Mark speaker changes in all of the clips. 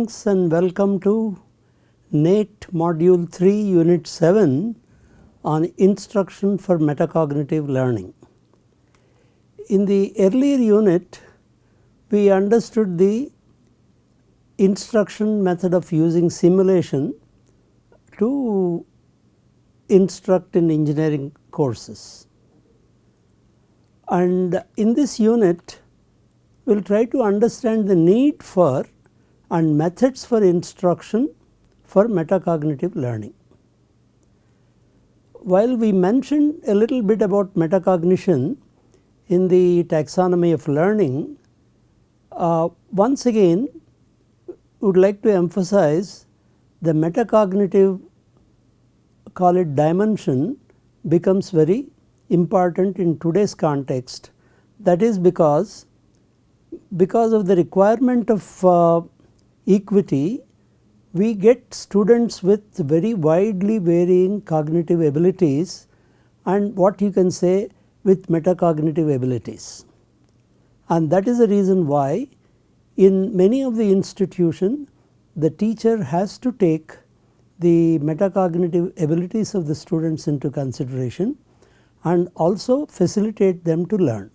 Speaker 1: Greetings and welcome to NATE Module 3 Unit 7 on Instruction for Metacognitive Learning. In the earlier unit, we understood the instruction method of using simulation to instruct in engineering courses. And in this unit, we will try to understand the need for and methods for instruction for metacognitive learning. While we mentioned a little bit about metacognition in the taxonomy of learning, once again we would like to emphasize the metacognitive, call it dimension, becomes very important in today's context. That is because of the requirement of equity, we get students with very widely varying cognitive abilities and what you can say with metacognitive abilities. And that is the reason why in many of the institutions the teacher has to take the metacognitive abilities of the students into consideration and also facilitate them to learn.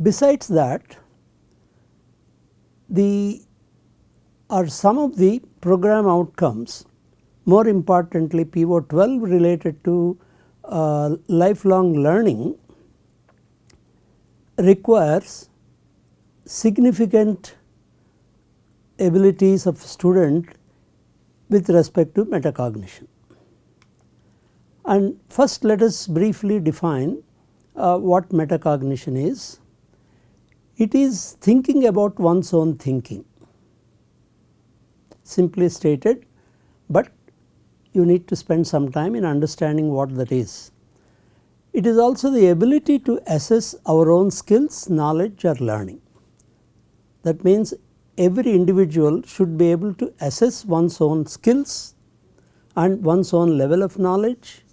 Speaker 1: Besides that, some of the program outcomes, more importantly PO12 related to lifelong learning, requires significant abilities of student with respect to metacognition. And first let us briefly define what metacognition is. It is thinking about one's own thinking, simply stated, but you need to spend some time in understanding what that is. It is also the ability to assess our own skills, knowledge or learning. That means every individual should be able to assess one's own skills and one's own level of knowledge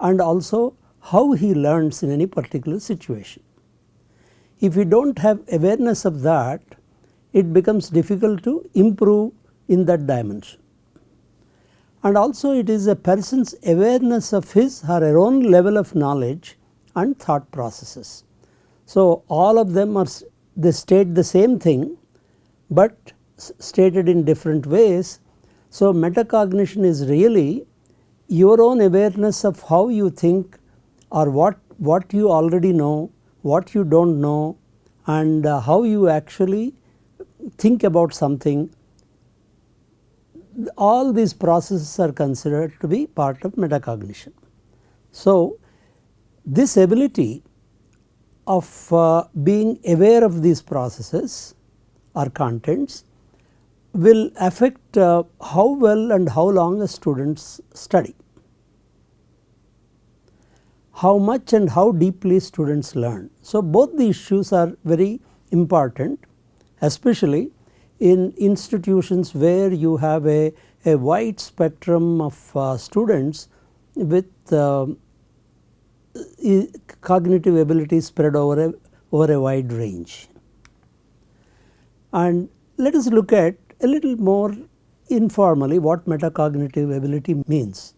Speaker 1: and also how he learns in any particular situation. If we do not have awareness of that, it becomes difficult to improve in that dimension. And also it is a person's awareness of his or her own level of knowledge and thought processes. So all of them they state the same thing, but stated in different ways. So metacognition is really your own awareness of how you think or what you already know, what you do not know, and how you actually think about something. All these processes are considered to be part of metacognition. So this ability of being aware of these processes or contents will affect how well and how long a students study, how much and how deeply students learn. So both the issues are very important, especially in institutions where you have a wide spectrum of students with cognitive abilities spread over a wide range. And let us look at a little more informally what metacognitive ability means.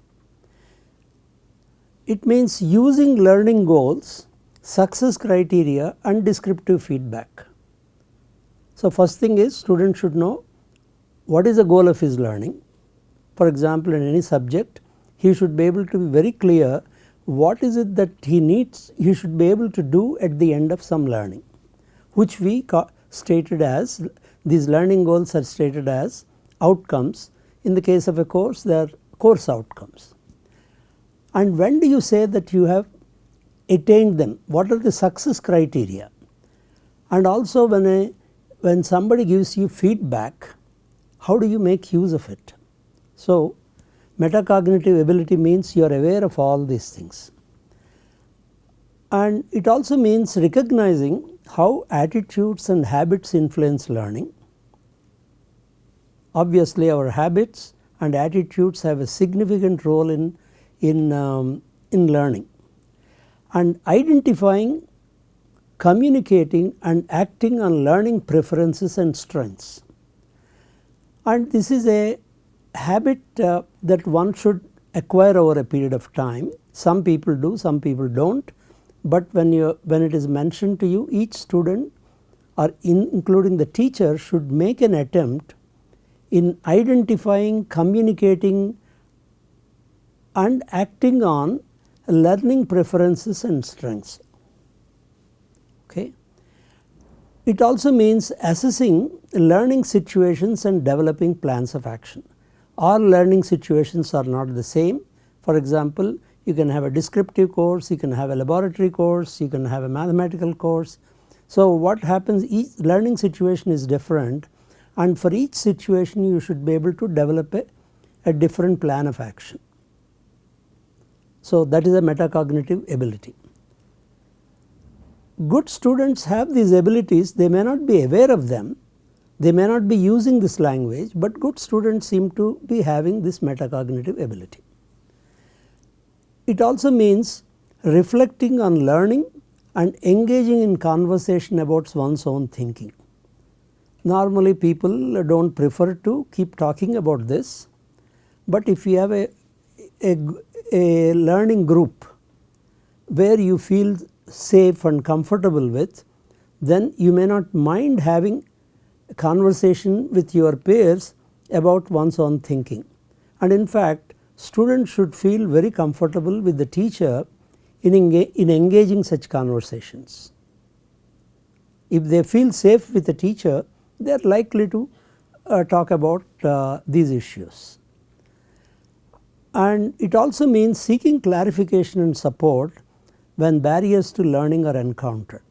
Speaker 1: It means using learning goals, success criteria and descriptive feedback. So first thing is, student should know what is the goal of his learning. For example, in any subject he should be able to be very clear what is it that he should be able to do at the end of some learning, which we stated as, these learning goals are stated as outcomes. In the case of a course, they are course outcomes. And when do you say that you have attained them? What are the success criteria? And also when somebody gives you feedback, how do you make use of it? So metacognitive ability means you are aware of all these things. And it also means recognizing how attitudes and habits influence learning. Obviously our habits and attitudes have a significant role in learning, and identifying, communicating and acting on learning preferences and strengths. And this is a habit that one should acquire over a period of time. Some people do, some people do not, but when it is mentioned to you, each student or including the teacher should make an attempt in identifying, communicating and acting on learning preferences and strengths. Okay. It also means assessing learning situations and developing plans of action. All learning situations are not the same. For example, you can have a descriptive course, you can have a laboratory course, you can have a mathematical course. So, what happens, each learning situation is different, and for each situation you should be able to develop a different plan of action. So, that is a metacognitive ability. Good students have these abilities, they may not be aware of them, they may not be using this language, but good students seem to be having this metacognitive ability. It also means reflecting on learning and engaging in conversation about one's own thinking. Normally people do not prefer to keep talking about this, but if you have a learning group where you feel safe and comfortable with, then you may not mind having a conversation with your peers about one's own thinking. And in fact, students should feel very comfortable with the teacher in engaging such conversations. If they feel safe with the teacher, they are likely to talk about these issues. And it also means seeking clarification and support when barriers to learning are encountered.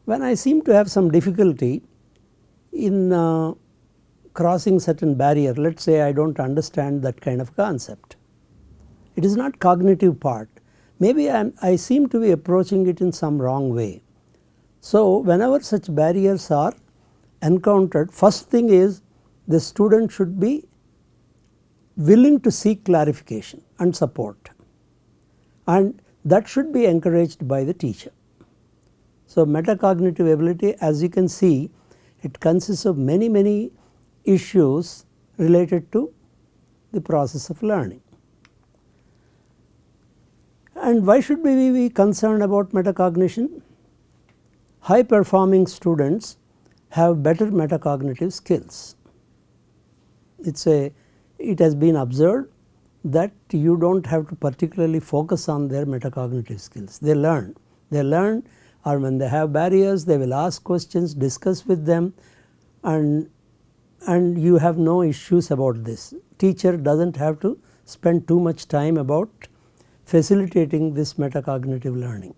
Speaker 1: When I seem to have some difficulty in crossing certain barrier, let us say I do not understand that kind of concept. It is not cognitive part, maybe I seem to be approaching it in some wrong way. So, whenever such barriers are encountered, first thing is the student should be willing to seek clarification and support, and that should be encouraged by the teacher. So, metacognitive ability, as you can see, it consists of many issues related to the process of learning. And why should we be concerned about metacognition? High performing students have better metacognitive skills. It has been observed that you do not have to particularly focus on their metacognitive skills. They learn, or when they have barriers they will ask questions, discuss with them, and you have no issues about this. Teacher does not have to spend too much time about facilitating this metacognitive learning.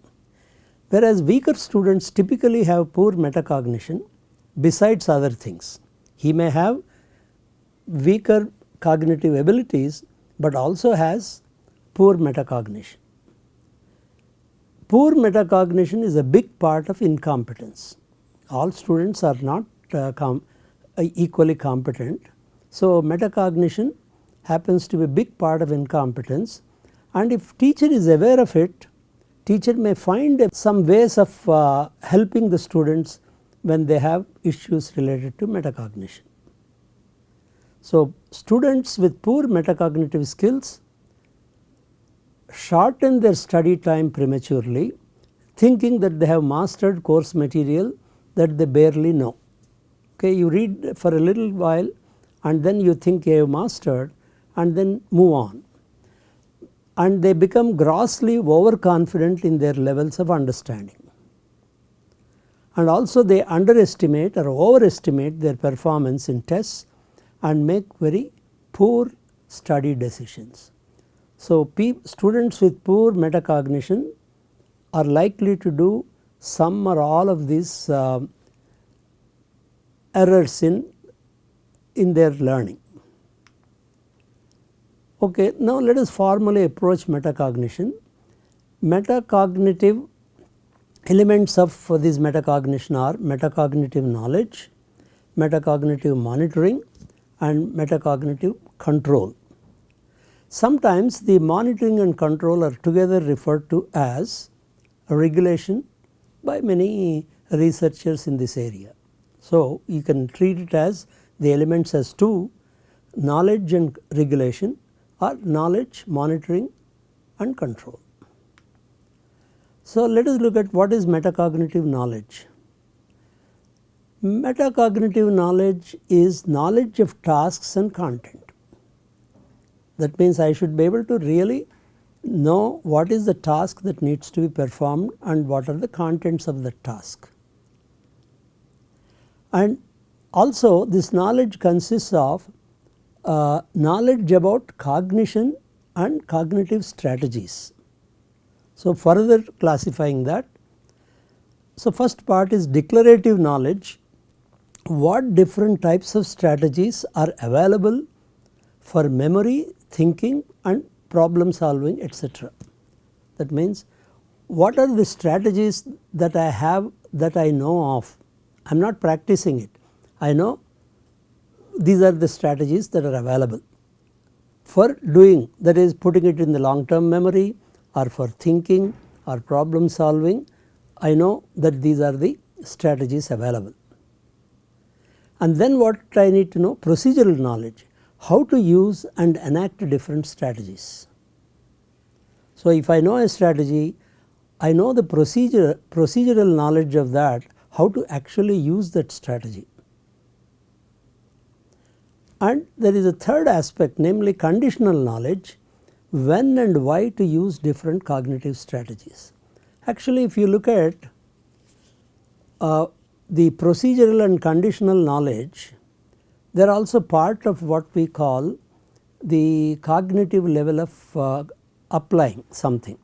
Speaker 1: Whereas weaker students typically have poor metacognition besides other things. He may have weaker cognitive abilities, but also has poor metacognition. Poor metacognition is a big part of incompetence. All students are not equally competent. So, metacognition happens to be a big part of incompetence, and if teacher is aware of it, teacher may find some ways of helping the students when they have issues related to metacognition. So, students with poor metacognitive skills shorten their study time prematurely, thinking that they have mastered course material that they barely know. Okay, you read for a little while and then you think you have mastered and then move on, and they become grossly overconfident in their levels of understanding, and also they underestimate or overestimate their performance in tests and make very poor study decisions. So, students with poor metacognition are likely to do some or all of these errors in their learning. Okay, now let us formally approach metacognition. Metacognitive elements of this metacognition are metacognitive knowledge, metacognitive monitoring, and metacognitive control. Sometimes the monitoring and control are together referred to as regulation by many researchers in this area. So, you can treat it as the elements as two, knowledge and regulation, or knowledge, monitoring and control. So, let us look at what is metacognitive knowledge. Metacognitive knowledge is knowledge of tasks and content. That means I should be able to really know what is the task that needs to be performed and what are the contents of the task. And also this knowledge consists of knowledge about cognition and cognitive strategies. So, further classifying that, so first part is declarative knowledge, what different types of strategies are available for memory, thinking and problem solving, etc. That means what are the strategies that I have, that I know of. I am not practicing it, I know these are the strategies that are available for doing, that is putting it in the long term memory or for thinking or problem solving. I know that these are the strategies available. And then what I need to know? Procedural knowledge, how to use and enact different strategies. So, if I know a strategy, I know the procedural knowledge of that, how to actually use that strategy. And there is a third aspect, namely conditional knowledge, when and why to use different cognitive strategies. Actually, if you look at the procedural and conditional knowledge, they are also part of what we call the cognitive level of applying something,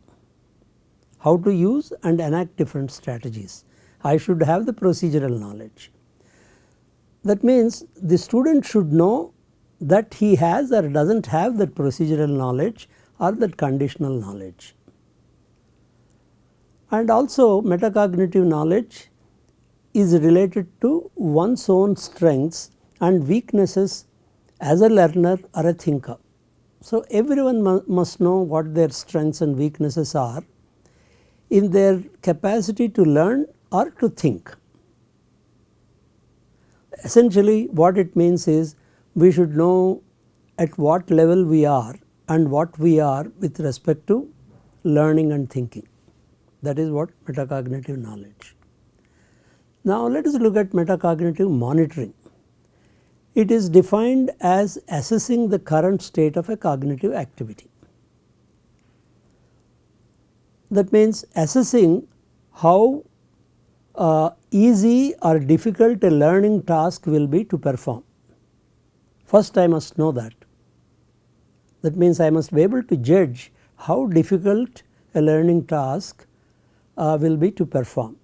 Speaker 1: how to use and enact different strategies. I should have the procedural knowledge. That means the student should know that he has or does not have that procedural knowledge or that conditional knowledge. And also metacognitive knowledge is related to one's own strengths and weaknesses as a learner or a thinker. So, everyone must know what their strengths and weaknesses are in their capacity to learn or to think. Essentially what it means is we should know at what level we are and what we are with respect to learning and thinking. That is what metacognitive knowledge. Now, let us look at metacognitive monitoring. It is defined as assessing the current state of a cognitive activity. That means assessing how easy or difficult a learning task will be to perform. First I must know that. That means I must be able to judge how difficult a learning task will be to perform.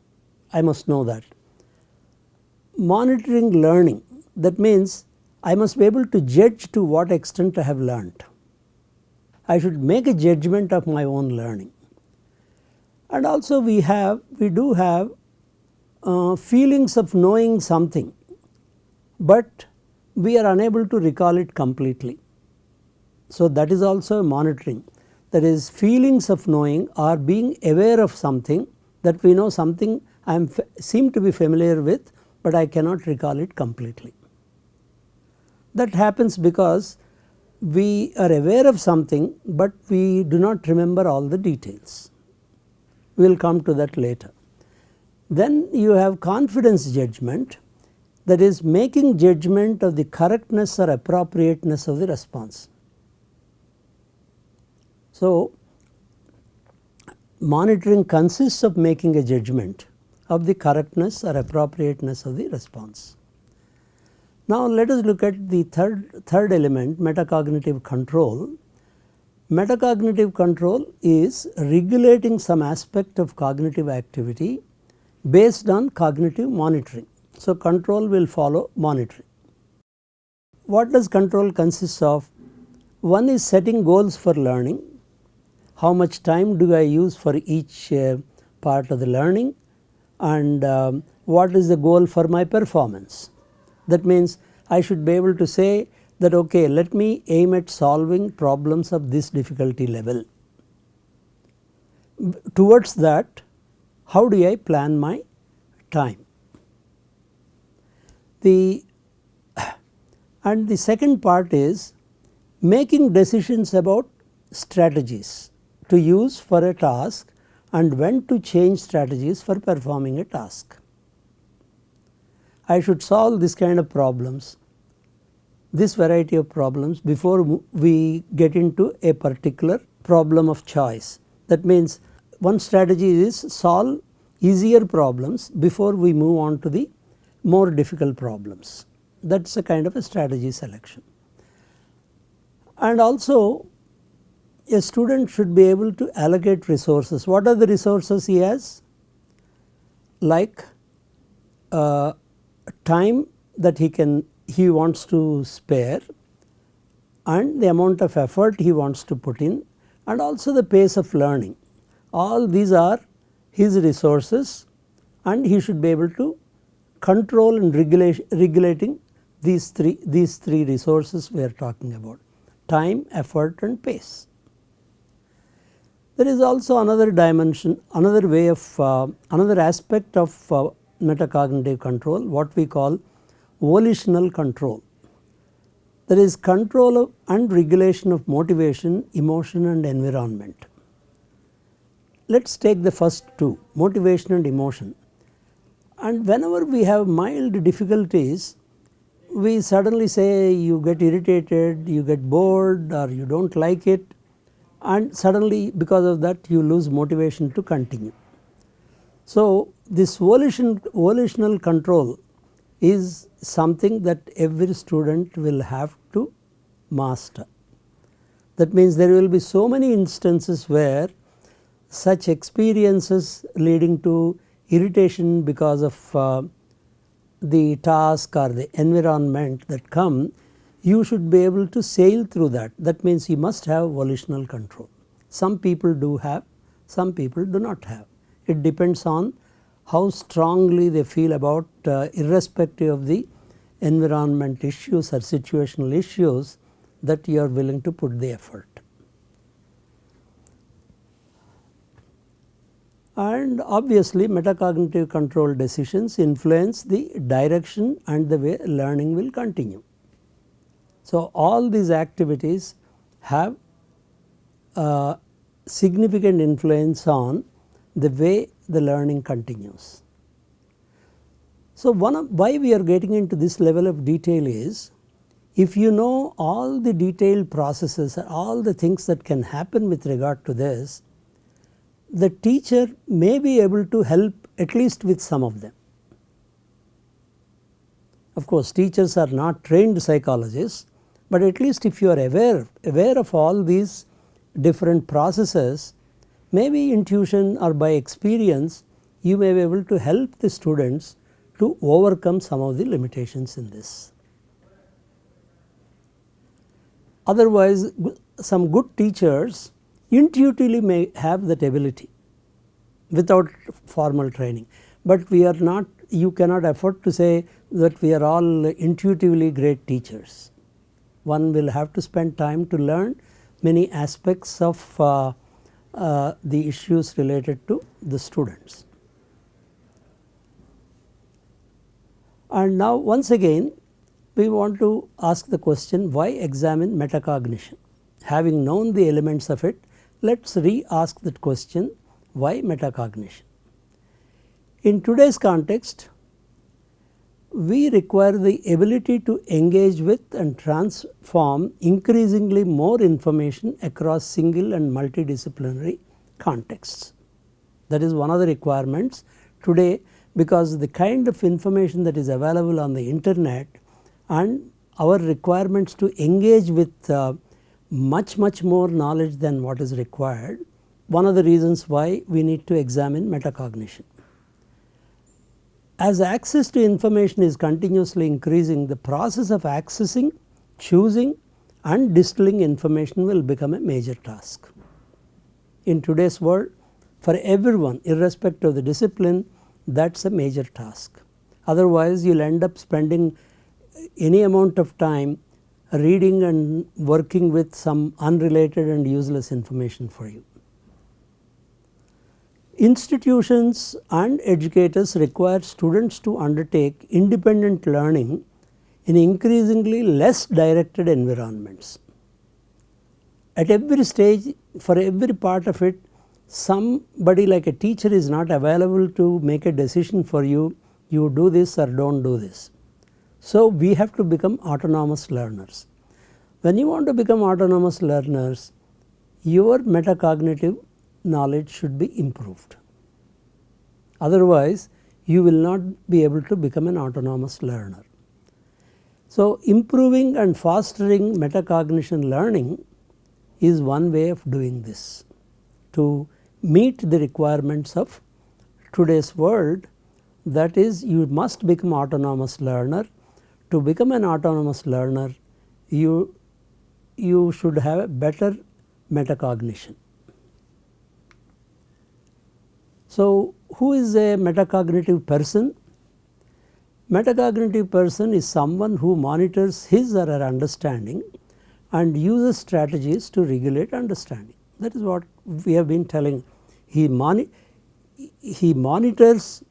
Speaker 1: I must know that. Monitoring learning, that means I must be able to judge to what extent I have learnt. I should make a judgment of my own learning. And also we do have feelings of knowing something, but we are unable to recall it completely. So, that is also a monitoring, that is feelings of knowing or being aware of something, that we know something I seem to be familiar with, but I cannot recall it completely. That happens because we are aware of something, but we do not remember all the details. We will come to that later. Then you have confidence judgment, that is making judgment of the correctness or appropriateness of the response. So, monitoring consists of making a judgment of the correctness or appropriateness of the response. Now, let us look at the third element, metacognitive control. Metacognitive control is regulating some aspect of cognitive activity based on cognitive monitoring. So, control will follow monitoring. What does control consist of? One is setting goals for learning. How much time do I use for each part of the learning, and what is the goal for my performance. That means I should be able to say that okay, let me aim at solving problems of this difficulty level. Towards that, how do I plan my time? The And the second part is making decisions about strategies to use for a task and when to change strategies for performing a task. I should solve this kind of problems, this variety of problems before we get into a particular problem of choice. That means one strategy is solve easier problems before we move on to the more difficult problems. That is a kind of a strategy selection. And also a student should be able to allocate resources. What are the resources he has? Like time that he wants to spare, and the amount of effort he wants to put in, and also the pace of learning. All these are his resources, and he should be able to control and regulating these three resources we are talking about: time, effort and pace. There is also another dimension, another way of another aspect of metacognitive control, what we call volitional control. There is control of and regulation of motivation, emotion and environment. Let us take the first two, motivation and emotion. And whenever we have mild difficulties, we suddenly say you get irritated, you get bored or you do not like it, and suddenly because of that you lose motivation to continue. So, this volitional control is something that every student will have to master. That means there will be so many instances where such experiences leading to irritation because of the task or the environment that come, you should be able to sail through that. That means you must have volitional control. Some people do have, some people do not have. It depends on how strongly they feel about irrespective of the environment issues or situational issues that you are willing to put the effort. And obviously metacognitive control decisions influence the direction and the way learning will continue. So, all these activities have significant influence on the way the learning continues. So, why we are getting into this level of detail is, if you know all the detailed processes, all the things that can happen with regard to this, the teacher may be able to help at least with some of them. Of course, teachers are not trained psychologists, but at least if you are aware of all these different processes, maybe in tuition or by experience, you may be able to help the students to overcome some of the limitations in this. Otherwise, some good teachers intuitively may have that ability without formal training, but we are not, you cannot afford to say that we are all intuitively great teachers. One will have to spend time to learn many aspects of the issues related to the students. And now once again we want to ask the question, why examine metacognition? Having known the elements of it, let us re-ask that question, why metacognition? In today's context, we require the ability to engage with and transform increasingly more information across single and multidisciplinary contexts. That is one of the requirements today, because the kind of information that is available on the internet and our requirements to engage with much more knowledge than what is required, one of the reasons why we need to examine metacognition. As access to information is continuously increasing, the process of accessing, choosing and distilling information will become a major task. In today's world, for everyone irrespective of the discipline, that is a major task. Otherwise, you will end up spending any amount of time reading and working with some unrelated and useless information for you. Institutions and educators require students to undertake independent learning, in increasingly less directed environments. At every stage, for every part of it, somebody like a teacher is not available to make a decision for you, you do this or do not do this. So, we have to become autonomous learners. When you want to become autonomous learners, your metacognitive knowledge should be improved. Otherwise, you will not be able to become an autonomous learner. So, improving and fostering metacognition learning is one way of doing this to meet the requirements of today's world, that is, you must become autonomous learner. To become an autonomous learner, you should have a better metacognition. So, who is a metacognitive person? Metacognitive person is someone who monitors his or her understanding and uses strategies to regulate understanding. That is what we have been telling. He monitors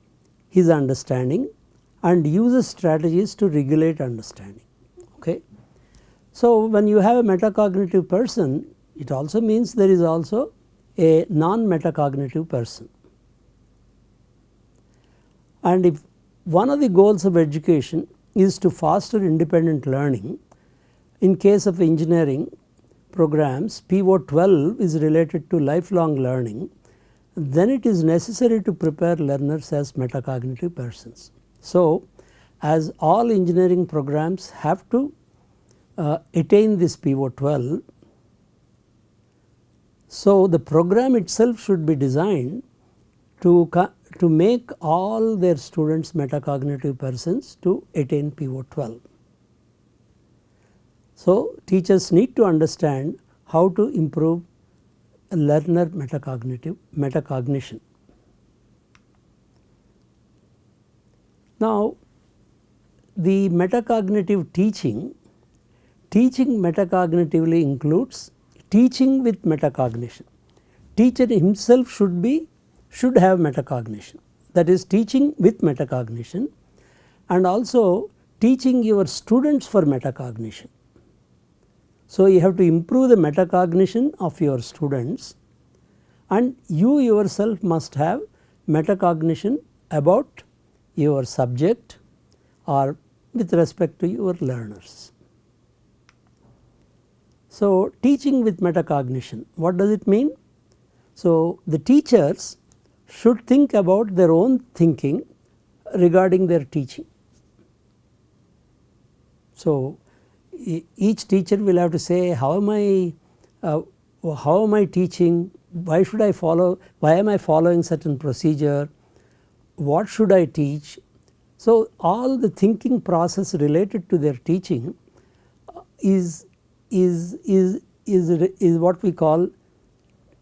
Speaker 1: his understanding and uses strategies to regulate understanding. Okay. So, when you have a metacognitive person, it also means there is also a non-metacognitive person. And if one of the goals of education is to foster independent learning, in case of engineering programs, PO12 is related to lifelong learning, then it is necessary to prepare learners as metacognitive persons. So, as all engineering programs have to attain this PO12, so the program itself should be designed to make all their students metacognitive persons to attain PO12. So, teachers need to understand how to improve learner metacognition. Now, the metacognitive teaching metacognitively includes teaching with metacognition. Teacher himself should have metacognition, that is teaching with metacognition, and also teaching your students for metacognition. So, you have to improve the metacognition of your students, and you yourself must have metacognition about your subject or with respect to your learners. So, teaching with metacognition, what does it mean? So, the teachers should think about their own thinking regarding their teaching. So, each teacher will have to say, how am I teaching, why should I follow, why am I following certain procedure, what should I teach. So, all the thinking process related to their teaching is what we call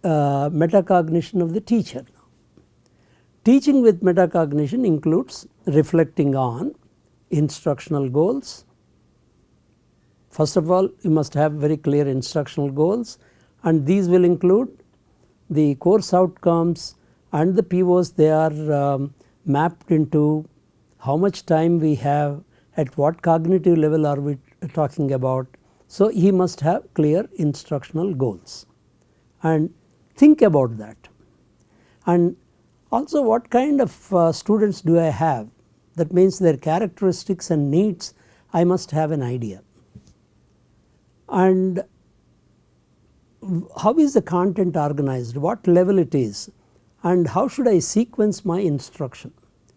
Speaker 1: metacognition of the teacher. Teaching with metacognition includes reflecting on instructional goals. First of all, you must have very clear instructional goals, and these will include the course outcomes and the POs they are mapped into, how much time we have, at what cognitive level are we talking about. So, he must have clear instructional goals and think about that. And also, what kind of students do I have? That means their characteristics and needs, I must have an idea. And how is the content organized, what level it is, and how should I sequence my instruction.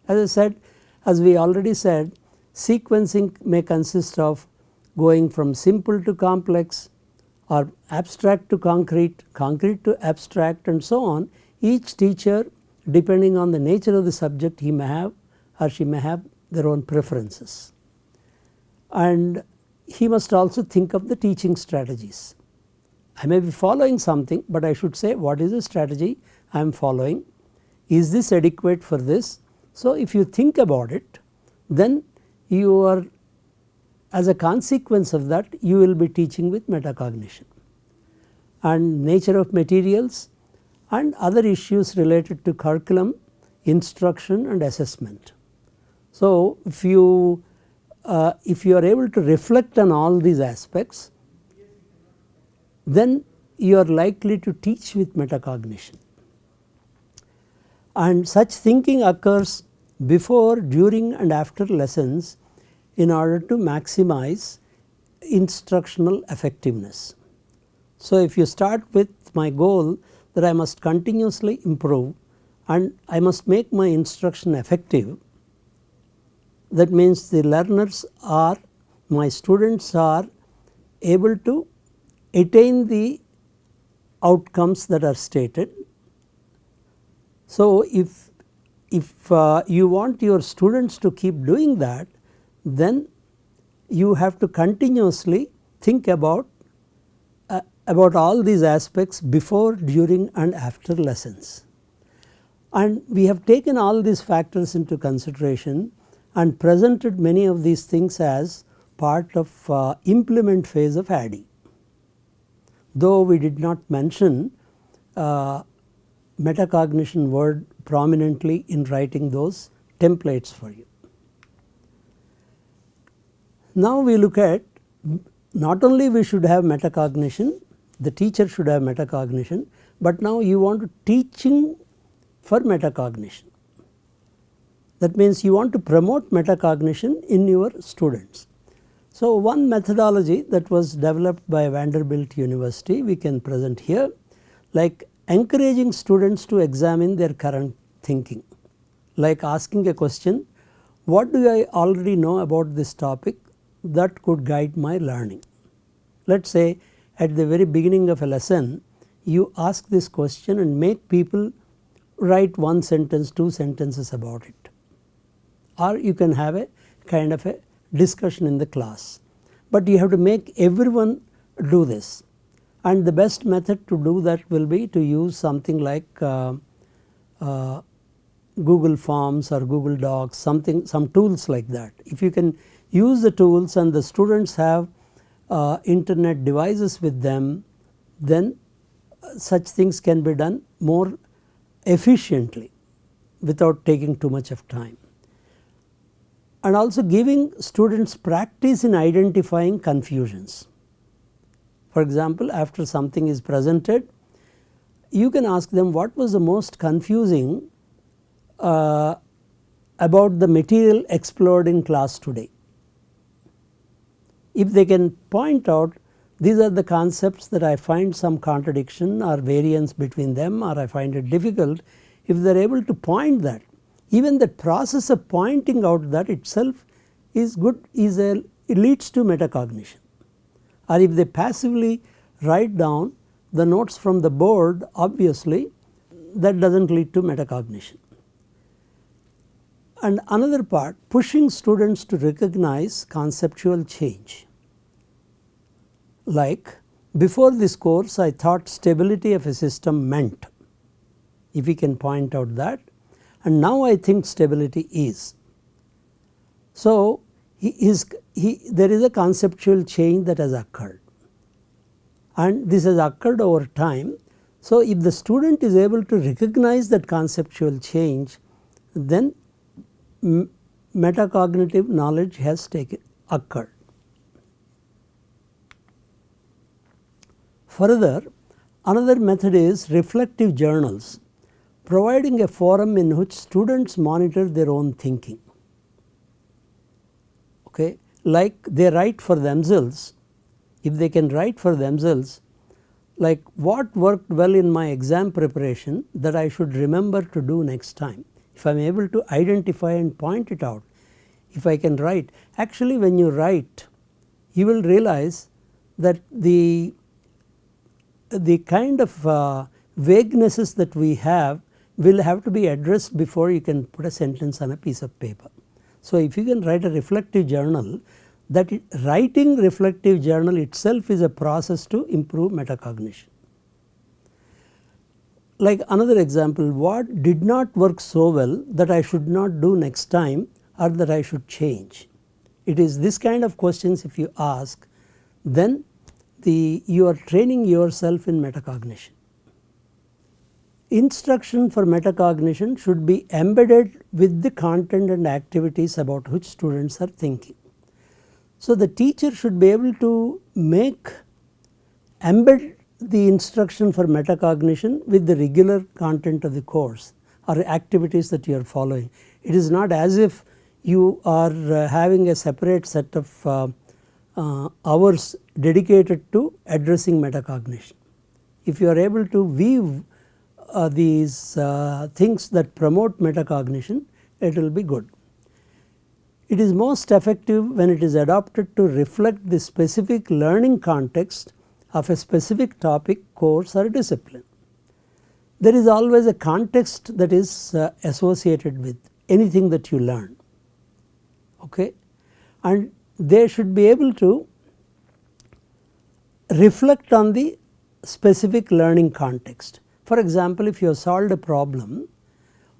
Speaker 1: As I said, as we already said, sequencing may consist of going from simple to complex or abstract to concrete, concrete to abstract, and so on. Each teacher, depending on the nature of the subject, he may have or she may have their own preferences. And he must also think of the teaching strategies. I may be following something, but I should say what is the strategy I am following, is this adequate for this. So, if you think about it, then you are, as a consequence of that, you will be teaching with metacognition. And nature of materials and other issues related to curriculum, instruction and assessment. So, if you if you are able to reflect on all these aspects, then you are likely to teach with metacognition. And such thinking occurs before, during and after lessons in order to maximize instructional effectiveness. So, if you start with my goal that I must continuously improve and I must make my instruction effective, that means the learners are, my students are able to attain the outcomes that are stated. So, if you want your students to keep doing that, then you have to continuously think about all these aspects before, during and after lessons. And we have taken all these factors into consideration and presented many of these things as part of implement phase of ADDIE. Though we did not mention metacognition word prominently in writing those templates for you. Now we look at, not only we should have metacognition, the teacher should have metacognition, but now you want to teaching for metacognition. That means you want to promote metacognition in your students. So, one methodology that was developed by Vanderbilt University we can present here, like encouraging students to examine their current thinking, like asking a question, what do I already know about this topic that could guide my learning. Let us say at the very beginning of a lesson you ask this question and make people write one sentence, two sentences about it, or you can have a kind of a discussion in the class, but you have to make everyone do this. And the best method to do that will be to use something like Google Forms or Google Docs, some tools like that. If you can use the tools and the students have internet devices with them, then such things can be done more efficiently without taking too much of time. And also giving students practice in identifying confusions. For example, after something is presented, you can ask them what was the most confusing about the material explored in class today. If they can point out, these are the concepts that I find some contradiction or variance between them, or I find it difficult, if they are able to point that, even the process of pointing out that itself is good, it leads to metacognition. Or if they passively write down the notes from the board, obviously that does not lead to metacognition. And another part, pushing students to recognize conceptual change. Like, before this course I thought stability of a system meant, if we can point out that, and now I think stability is. So, there is a conceptual change that has occurred, and this has occurred over time. So, if the student is able to recognize that conceptual change, then metacognitive knowledge has occurred. Further, another method is reflective journals, providing a forum in which students monitor their own thinking. Okay. Like they write for themselves, if they can write for themselves, like what worked well in my exam preparation that I should remember to do next time. If I am able to identify and point it out, if I can write, actually when you write you will realize that the kind of vaguenesses that we have will have to be addressed before you can put a sentence on a piece of paper. So, if you can write a reflective journal, writing reflective journal itself is a process to improve metacognition. Like another example, what did not work so well that I should not do next time or that I should change. It is this kind of questions if you ask, then you are training yourself in metacognition. Instruction for metacognition should be embedded with the content and activities about which students are thinking. So, the teacher should be able to embed the instruction for metacognition with the regular content of the course or activities that you are following. It is not as if you are having a separate set of hours dedicated to addressing metacognition. If you are able to weave these things that promote metacognition, it will be good. It is most effective when it is adopted to reflect the specific learning context of a specific topic, course or discipline. There is always a context that is associated with anything that you learn, okay? And they should be able to reflect on the specific learning context. For example, if you have solved a problem,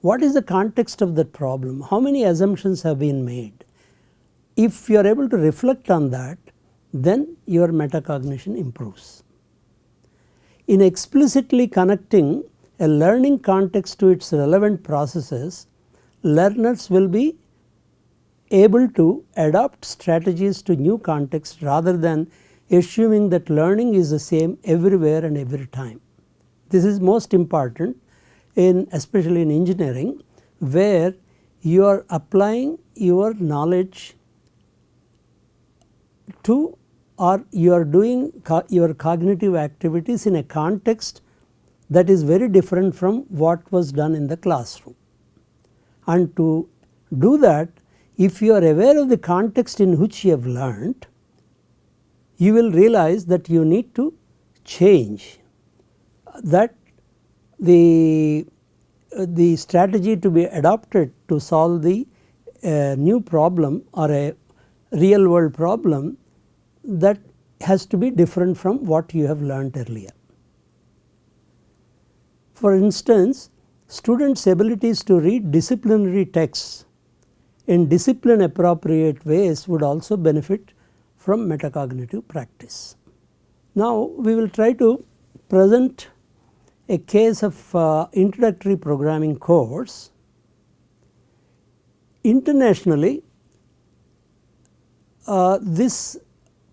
Speaker 1: what is the context of that problem? How many assumptions have been made? If you are able to reflect on that, then your metacognition improves. In explicitly connecting a learning context to its relevant processes, learners will be able to adopt strategies to new contexts rather than assuming that learning is the same everywhere and every time. This is most important especially in engineering, where you are applying your knowledge to, or you are doing your cognitive activities in a context that is very different from what was done in the classroom. And to do that, if you are aware of the context in which you have learned, you will realize that you need to change, that the strategy to be adopted to solve the new problem or a real world problem, that has to be different from what you have learned earlier. For instance, students' abilities to read disciplinary texts in discipline appropriate ways would also benefit from metacognitive practice. Now, we will try to present a case of introductory programming course. Internationally, this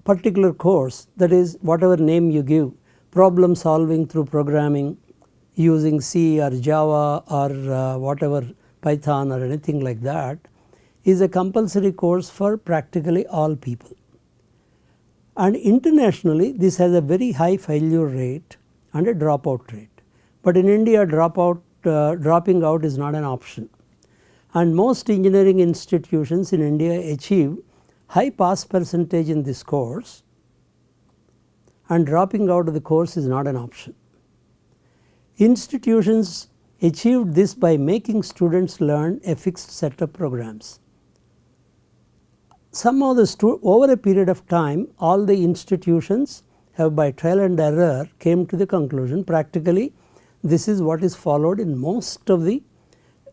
Speaker 1: particular course, that is whatever name you give, problem solving through programming using C or Java or whatever, Python or anything like that, is a compulsory course for practically all people. And internationally, this has a very high failure rate and a dropout rate. But in India, dropping out is not an option. And most engineering institutions in India achieve high pass percentage in this course, and dropping out of the course is not an option. Institutions achieved this by making students learn a fixed set of programs. Somehow over a period of time, all the institutions have, by trial and error, came to the conclusion practically this is what is followed in most of the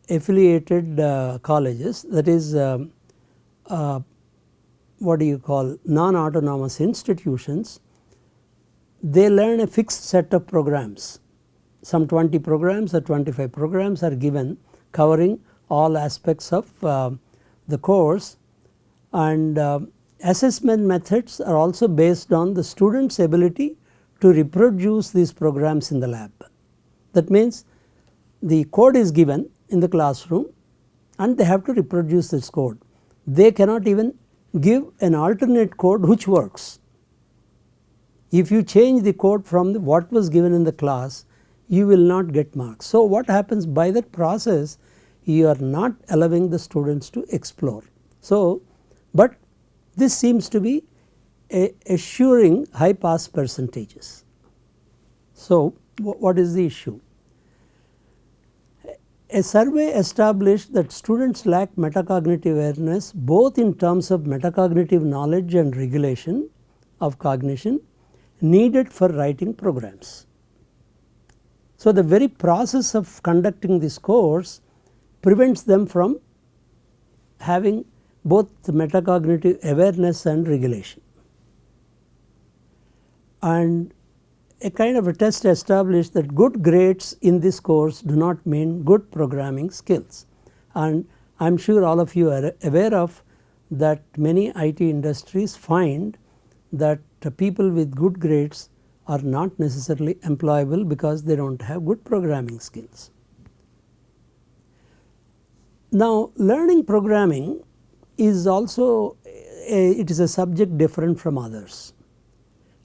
Speaker 1: affiliated colleges, that is what do you call non-autonomous institutions. They learn a fixed set of programs. Some 20 programs or 25 programs are given covering all aspects of the course, and assessment methods are also based on the students' ability to reproduce these programs in the lab. That means the code is given in the classroom and they have to reproduce this code. They cannot even give an alternate code which works. If you change the code from what was given in the class, you will not get marks. So, what happens by that process, you are not allowing the students to explore. So, but this seems to be assuring high pass percentages. So, what is the issue? A survey established that students lack metacognitive awareness both in terms of metacognitive knowledge and regulation of cognition needed for writing programs. So, the very process of conducting this course prevents them from having both the metacognitive awareness and regulation. And a kind of a test established that good grades in this course do not mean good programming skills. And I am sure all of you are aware of that many IT industries find that people with good grades are not necessarily employable because they do not have good programming skills. Now, learning programming is also it is a subject different from others,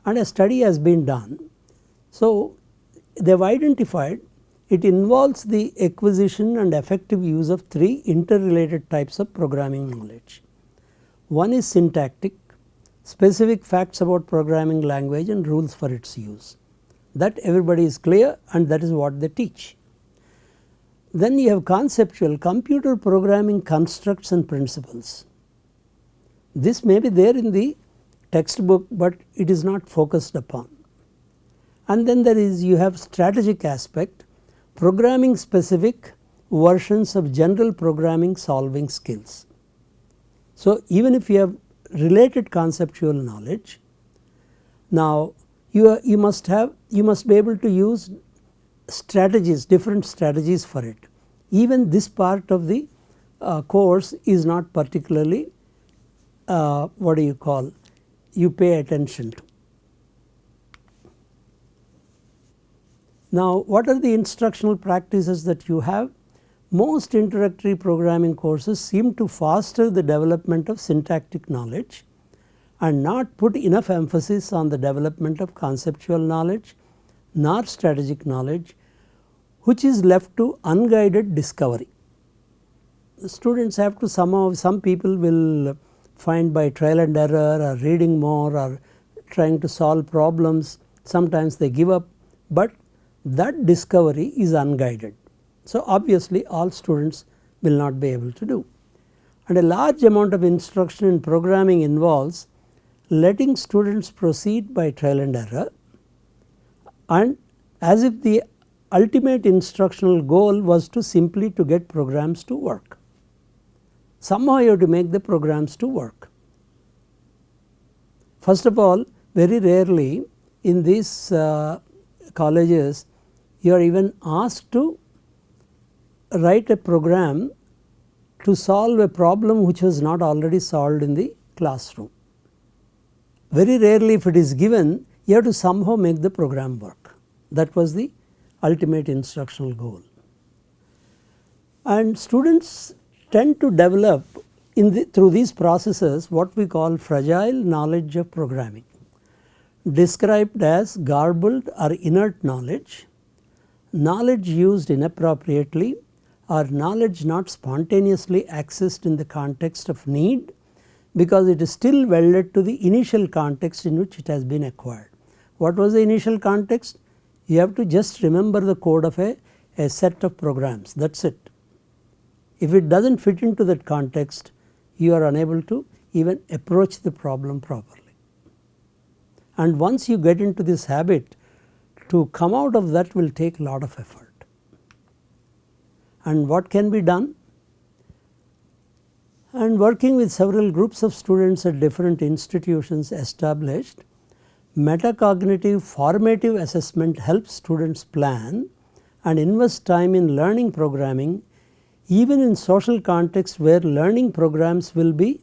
Speaker 1: and a study has been done. So, they have identified it involves the acquisition and effective use of 3 interrelated types of programming knowledge. One is syntactic, specific facts about programming language and rules for its use. That everybody is clear, and that is what they teach. Then you have conceptual, computer programming constructs and principles. This may be there in the textbook, but it is not focused upon. And then there is you have strategic aspect, programming specific versions of general programming solving skills. So, even if you have related conceptual knowledge, now you must be able to use strategies, different strategies for it. Even this part of the course is not particularly what do you call, you pay attention to. Now, what are the instructional practices that you have? Most introductory programming courses seem to foster the development of syntactic knowledge and not put enough emphasis on the development of conceptual knowledge nor strategic knowledge, which is left to unguided discovery. The students have to somehow, some people will find by trial and error or reading more or trying to solve problems, sometimes they give up, but that discovery is unguided. So, obviously all students will not be able to do, and a large amount of instruction in programming involves letting students proceed by trial and error, and as if the ultimate instructional goal was to simply to get programs to work. Somehow you have to make the programs to work. First of all, very rarely in these colleges you are even asked to write a program to solve a problem which was not already solved in the classroom. Very rarely, if it is given, you have to somehow make the program work. That was the ultimate instructional goal. And students tend to develop through these processes what we call fragile knowledge of programming, described as garbled or inert knowledge, knowledge used inappropriately, or knowledge not spontaneously accessed in the context of need, because it is still welded to the initial context in which it has been acquired. What was the initial context? You have to just remember the code of a set of programs, that is it. If it does not fit into that context, you are unable to even approach the problem properly. And once you get into this habit, to come out of that will take a lot of effort. And what can be done? And working with several groups of students at different institutions established, metacognitive formative assessment helps students plan and invest time in learning programming, even in social contexts where learning programs will be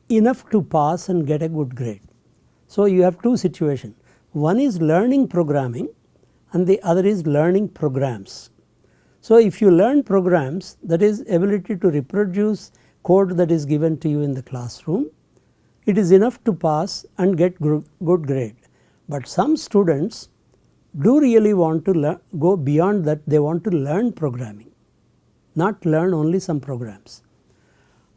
Speaker 1: enough to pass and get a good grade. So, you have two situations. One is learning programming and the other is learning programs. So, if you learn programs, that is ability to reproduce code that is given to you in the classroom, it is enough to pass and get good grade. But some students do really want to go beyond that, they want to learn programming, not learn only some programs.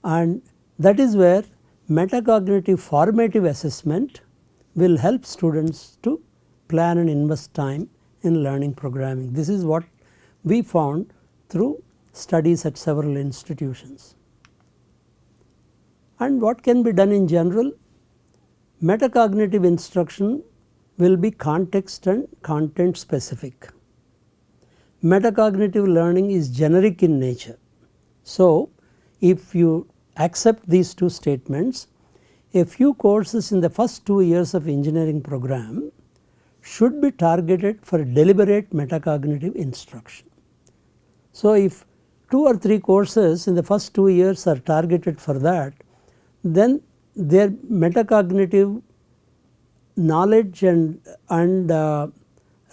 Speaker 1: And that is where metacognitive formative assessment will help students to plan and invest time in learning programming. This is what we found through studies at several institutions. And what can be done in general? Metacognitive instruction will be context and content specific. Metacognitive learning is generic in nature. So, if you accept these two statements, a few courses in the first 2 years of engineering program should be targeted for deliberate metacognitive instruction. So, if 2 or 3 courses in the first 2 years are targeted for that, then their metacognitive knowledge and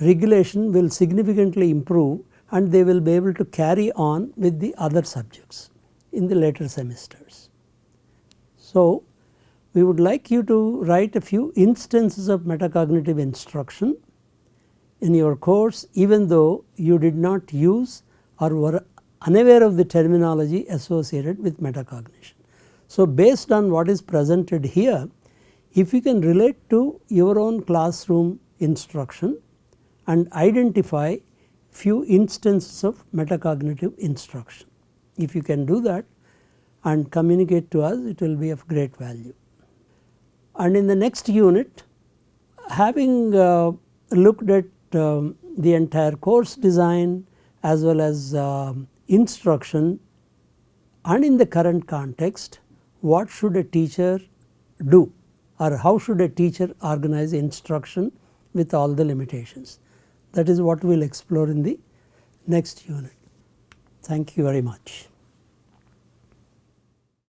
Speaker 1: regulation will significantly improve, and they will be able to carry on with the other subjects in the later semesters. So, we would like you to write a few instances of metacognitive instruction in your course, even though you did not use or were unaware of the terminology associated with metacognition. So, based on what is presented here, if you can relate to your own classroom instruction and identify few instances of metacognitive instruction, if you can do that and communicate to us, it will be of great value. And in the next unit, having looked at the entire course design as well as instruction, and in the current context, what should a teacher do, or how should a teacher organize instruction with all the limitations. That is what we will explore in the next unit. Thank you very much.